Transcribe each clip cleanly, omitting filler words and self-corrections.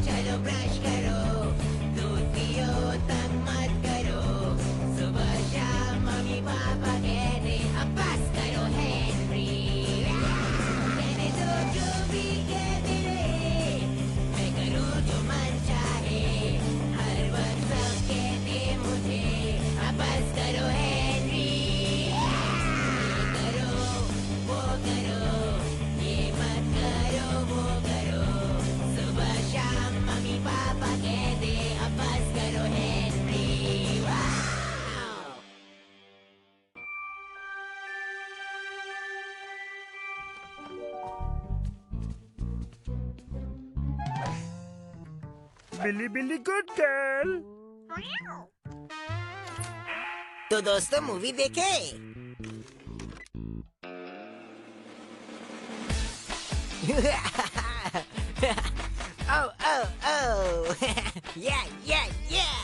चलो ब्रश करो, दूध पियो तंग मत करो, सुबह शाम मम्मी पापा कहते अब बस करो हेनरी, कहने दो जो भी कहते रहे, मैं करूँ जो मन चाहे, हर वक्त सब कहते मुझे अब बस करो हेनरी, ये करो वो करो, ये मत करो वो करो, सुबह शाम मम्मी पापा कहते अब बस करो हेनरी। वाव! बिल्ली बिल्ली गुड गर्ल। तो दोस्तों मूवी देखे? Oh, oh, oh! Yeah, yeah, yeah!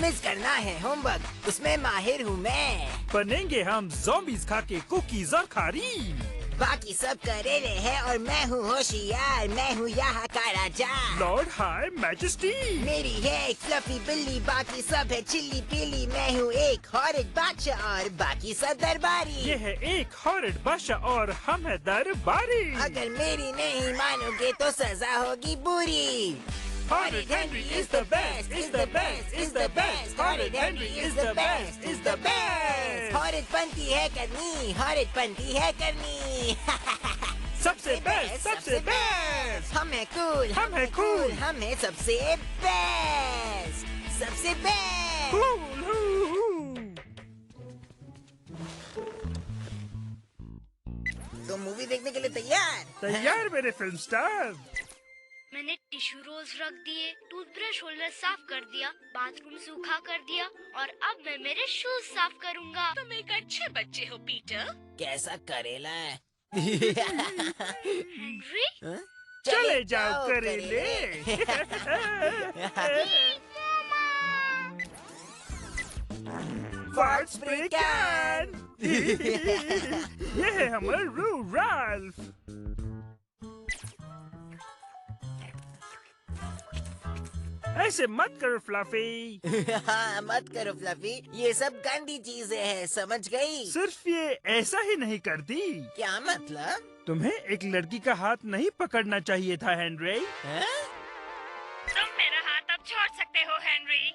Miss करना है होमवर्क, उसमें माहिर हूँ मैं। बनेंगे हम ज़ॉम्बीज़ खा के कुकीज और खारी। बाकी सब करेले हैं और मैं हूँ होशियार, मैं हूँ यहाँ का राजा। Lord high majesty. मेरी है एक फ्लफी बिल्ली, बाकी सब है चिल्ली पिल्ली, मैं हूँ एक हॉरिड बादशाह और बाकी सब दरबारी। ये है एक हॉरिड बादशाह और हम है दरबारी। अगर मेरी नहीं मानोगे तो सजा होगी बुरी। Horrid Henry is the best, is the best, is the best. Horrid Henry is the best, is the best. Horrid पंती है करनी, हॉरिड पंती है करनी। सबसे बेस्ट, सबसे बेस्ट। हम है कूल, हम है cool. हम है सबसे बेस्ट, सबसे बेस्ट। Cool, तो मूवी देखने के लिए तैयार? तैयार मेरे फिल्म स्टार। मैंने टिश्यू रोल्स रख दिए, टूथब्रश होल्डर साफ कर दिया, बाथरूम सूखा कर दिया और अब मैं मेरे शूज साफ करूंगा। तुम एक अच्छे बच्चे हो पीटर। कैसा करेला है? हेनरी, चले जाओ करेले। Fart spray can. ये है हमारा रू राल्फ। ऐसे मत करो फ्लफी। हाँ, मत करो फ्लफी, ये सब गंदी चीजें हैं, समझ गई? सिर्फ ये ऐसा ही नहीं करती। क्या मतलब? तुम्हें एक लड़की का हाथ नहीं पकड़ना चाहिए था हेनरी। हाँ? तुम मेरा हाथ अब छोड़ सकते हो हेनरी।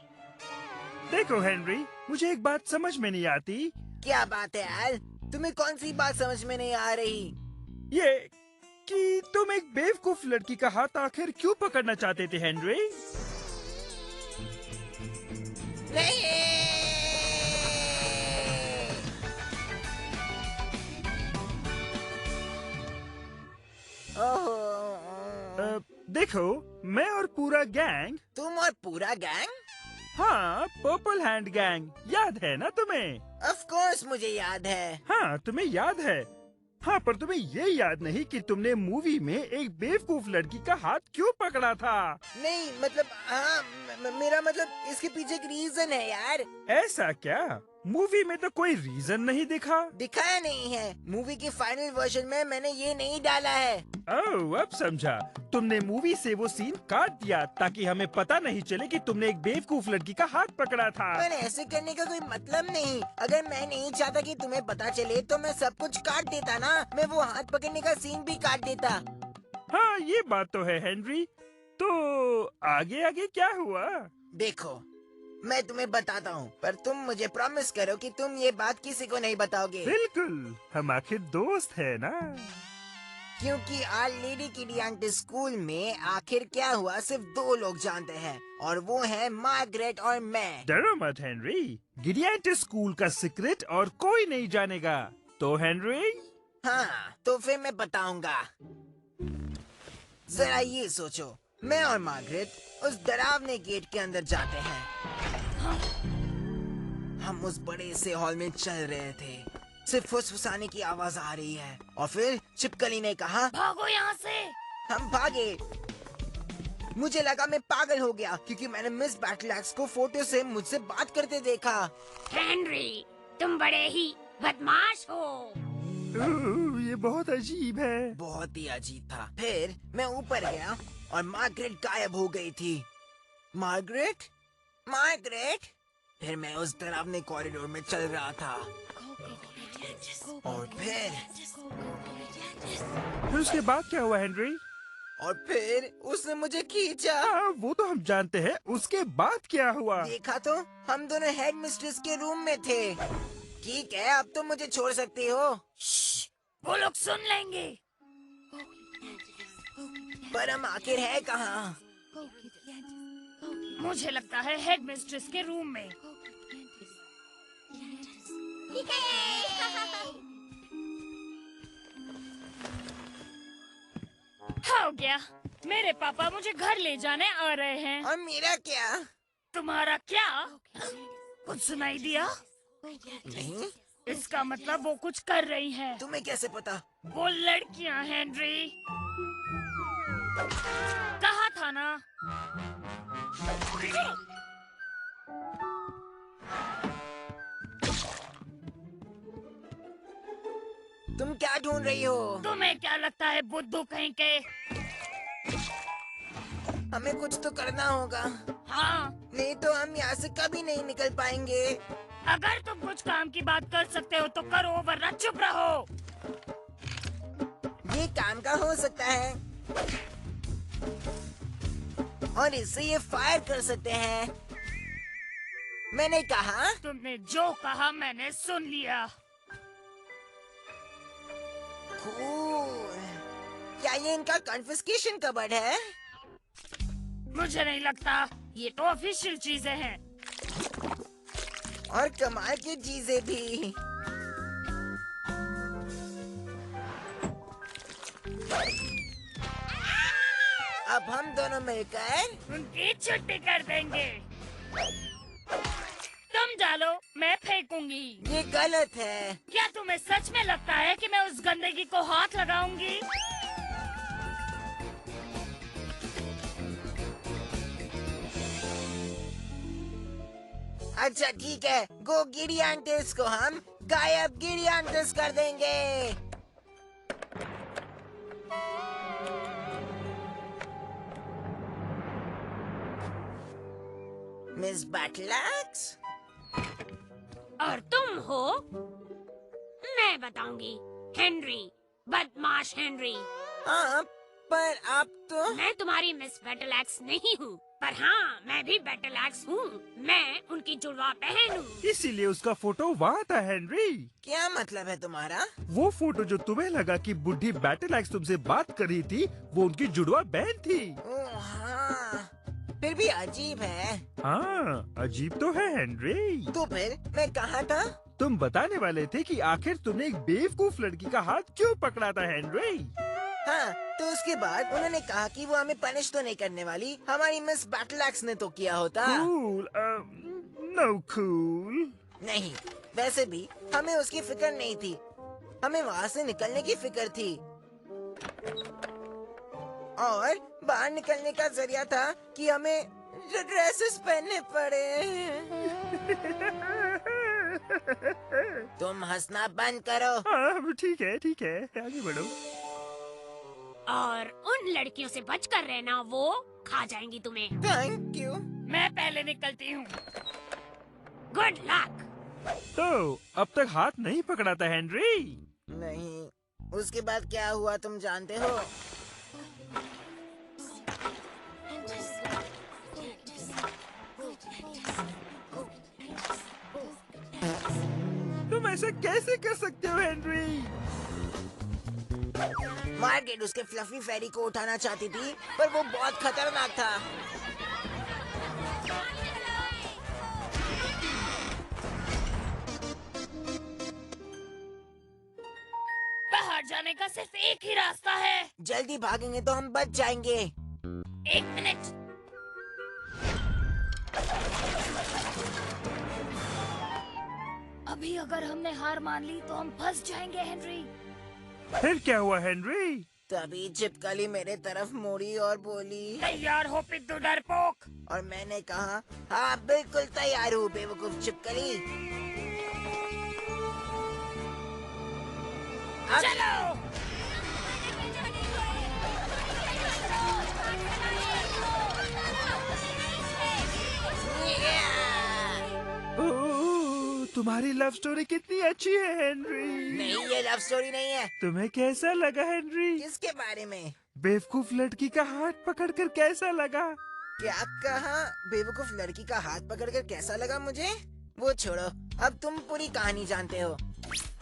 देखो हेनरी, मुझे एक बात समझ में नहीं आती। क्या बात है यार? तुम्हें कौन सी बात समझ में नहीं आ रही? ये कि तुम एक बेवकूफ लड़की का हाथ आखिर क्यों पकड़ना चाहते थे हेनरी? नहीं! ओह, देखो, मैं और पूरा गैंग, तुम और पूरा गैंग? हाँ, पर्पल हैंड गैंग, याद है ना तुम्हें? ऑफ कोर्स मुझे याद है। हाँ, तुम्हें याद है। हाँ, पर तुम्हें ये याद नहीं कि तुमने मूवी में एक बेवकूफ लड़की का हाथ क्यों पकड़ा था? नहीं मतलब, हाँ, मेरा मतलब इसके पीछे एक रीजन है यार। ऐसा क्या? मूवी में तो कोई रीजन नहीं दिखा। दिखाया नहीं है। मूवी के फाइनल वर्जन में मैंने ये नहीं डाला है। ओह, अब समझा। तुमने मूवी से वो सीन काट दिया ताकि हमें पता नहीं चले कि तुमने एक बेवकूफ लड़की का हाथ पकड़ा था। पर ऐसे करने का कोई मतलब नहीं। अगर मैं नहीं चाहता कि तुम्हें पता चले तो मैं सब कुछ काट देता ना। मैं वो हाथ पकड़ने का सीन भी काट देता। हाँ, ये बात तो है हेनरी। तो आगे आगे क्या हुआ? देखो, मैं तुम्हें बताता हूँ, पर तुम मुझे प्रॉमिस करो कि तुम ये बात किसी को नहीं बताओगे। बिल्कुल, हम आखिर दोस्त है ना। क्योंकि आज लेडी किडी आंटी स्कूल में आखिर क्या हुआ सिर्फ 2 लोग जानते हैं, और वो है मार्गरेट और मैं। डरो मत हेनरी, गिडिएंट स्कूल का सीक्रेट और कोई नहीं जानेगा। तो हेनरी? हाँ, तो फिर मैं बताऊंगा। जरा ये सोचो, मैं और मार्गरेट उस डरावने गेट के अंदर जाते हैं। हम उस बड़े से हॉल में चल रहे थे, सिर्फ फुसफुसाने की आवाज आ रही है, और फिर छिपकली ने कहा, भागो यहाँ से। हम भागे। मुझे लगा मैं पागल हो गया क्योंकि मैंने मिस बैटलैक्स को फोटो से मुझसे बात करते देखा। हेनरी, तुम बड़े ही बदमाश हो। ये बहुत अजीब है। बहुत ही अजीब था। फिर मैं ऊपर गया और मार्गरेट गायब हो गई थी। Margaret, Margaret. फिर मैं उस डरावने कॉरिडोर में चल रहा था और फिर उसके बाद क्या हुआ हेनरी? फिर उसने मुझे खींचा। हाँ, वो तो हम जानते हैं। उसके बाद क्या हुआ? देखा तो हम दोनों हेड मिस्ट्रेस के रूम में थे। ठीक है, अब तो मुझे छोड़ सकती हो। वो लोग सुन लेंगे। पर हम आखिर है कहाँ? मुझे लगता है हेड मिस्ट्रेस के रूम में। हो गया। मेरे पापा मुझे घर ले जाने आ रहे हैं। और मेरा क्या? तुम्हारा क्या? कुछ सुनाई दिया? नहीं। इसका मतलब वो कुछ कर रही हैं। तुम्हें कैसे पता? वो लड़कियां हेनरी। कहा था ना। तुम क्या ढूंढ रही हो? तुम्हें क्या लगता है बुद्धू कहीं के? हमें कुछ तो करना होगा। हाँ, नहीं तो हम यहाँ से कभी नहीं निकल पाएंगे। अगर तुम कुछ काम की बात कर सकते हो तो करो, वरना चुप रहो। ये काम का हो सकता है और इससे ये फायर कर सकते हैं। मैंने कहा। तुमने जो कहा मैंने सुन लिया। कूल। क्या ये इनका कॉन्फिस्केशन कबर्ड है? मुझे नहीं लगता। ये तो ऑफिशियल चीजें हैं। और कमाल की चीजें भी। अब हम दोनों मिलकर उनकी छुट्टी कर देंगे। तुम डालो, मैं फेंकूंगी। ये गलत है। क्या तुम्हें सच में लगता है कि मैं उस गंदगी को हाथ लगाऊंगी? अच्छा ठीक है, गो गिरियांटिस को हम गायब गिरियांटिस कर देंगे। मिस बैटलैक्स। और तुम हो? मैं बताऊंगी। हेनरी, बदमाश हेनरी। हाँ, पर आप तो। मैं तुम्हारी मिस बैटलैक्स नहीं हूँ, पर हाँ, मैं भी बैटलैक्स हूँ। मैं उनकी जुड़वा बहन हूँ। इसीलिए उसका फोटो वहाँ था हेनरी। क्या मतलब है तुम्हारा? वो फोटो जो तुम्हें लगा कि बुढ़ी बैटल एक्स तुमसे बात कर रही थी, वो उनकी जुड़वा बहन थी। ओह हाँ, फिर भी अजीब है। हाँ, अजीब तो है हेनरी। तो फिर मैं कहाँ था? तुम बताने वाले थे कि आखिर तुमने एक बेवकूफ लड़की का हाथ क्यों पकड़ा था हेनरी। हाँ, तो उसके बाद उन्होंने कहा कि वो हमें पनिश तो नहीं करने वाली, हमारी मिस बैटलैक्स ने तो किया होता। Cool, know cool. नहीं, वैसे भी हमें उसकी फिक्र नहीं थी। हमें वहाँ से निकलने की फिक्र थी और बाहर निकलने का जरिया था कि हमें ड्रेसेस पहनने पड़े। तुम हंसना बंद करो। हाँ, ठीक है, आगे बढ़ो। और उन लड़कियों से बचकर रहना, वो खा जाएंगी तुम्हें। Thank you. मैं पहले निकलती हूँ। Good luck. तो अब तक हाथ नहीं पकड़ा था हेनरी। नहीं, उसके बाद क्या हुआ तुम जानते हो? तुम ऐसा कैसे कर सकते हो हेनरी? मार्गरेट उसके फ्लफी फेरी को उठाना चाहती थी, पर वो बहुत खतरनाक था। बाहर जाने का सिर्फ एक ही रास्ता है। जल्दी भागेंगे तो हम बच जाएंगे। एक मिनट। अभी अगर हमने हार मान ली तो हम फंस जाएंगे हेनरी। फिर क्या हुआ हेनरी? तभी छिपकली मेरे तरफ मुड़ी और बोली। तैयार हो पिद्दू डरपोक? और मैंने कहा, हाँ बिल्कुल तैयार हूँ बेवकूफ छिपकली। चलो। ओह, तुम्हारी लव स्टोरी कितनी अच्छी है हेनरी। नहीं, ये लव स्टोरी नहीं है। तुम्हें कैसा लगा हेनरी? किसके बारे में? बेवकूफ लड़की का हाथ पकड़कर कैसा लगा? क्या कहा? बेवकूफ लड़की का हाथ पकड़कर कैसा लगा मुझे? वो छोड़ो, अब तुम पूरी कहानी जानते हो।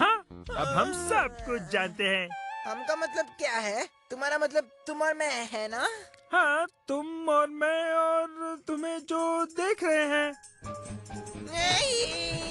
हाँ, अब हम सब कुछ जानते हैं। हमका मतलब क्या है? तुम्हारा मतलब तुम और मैं है ना? हाँ, तुम और मैं और तुम्हें जो देख रहे हैं। नहीं।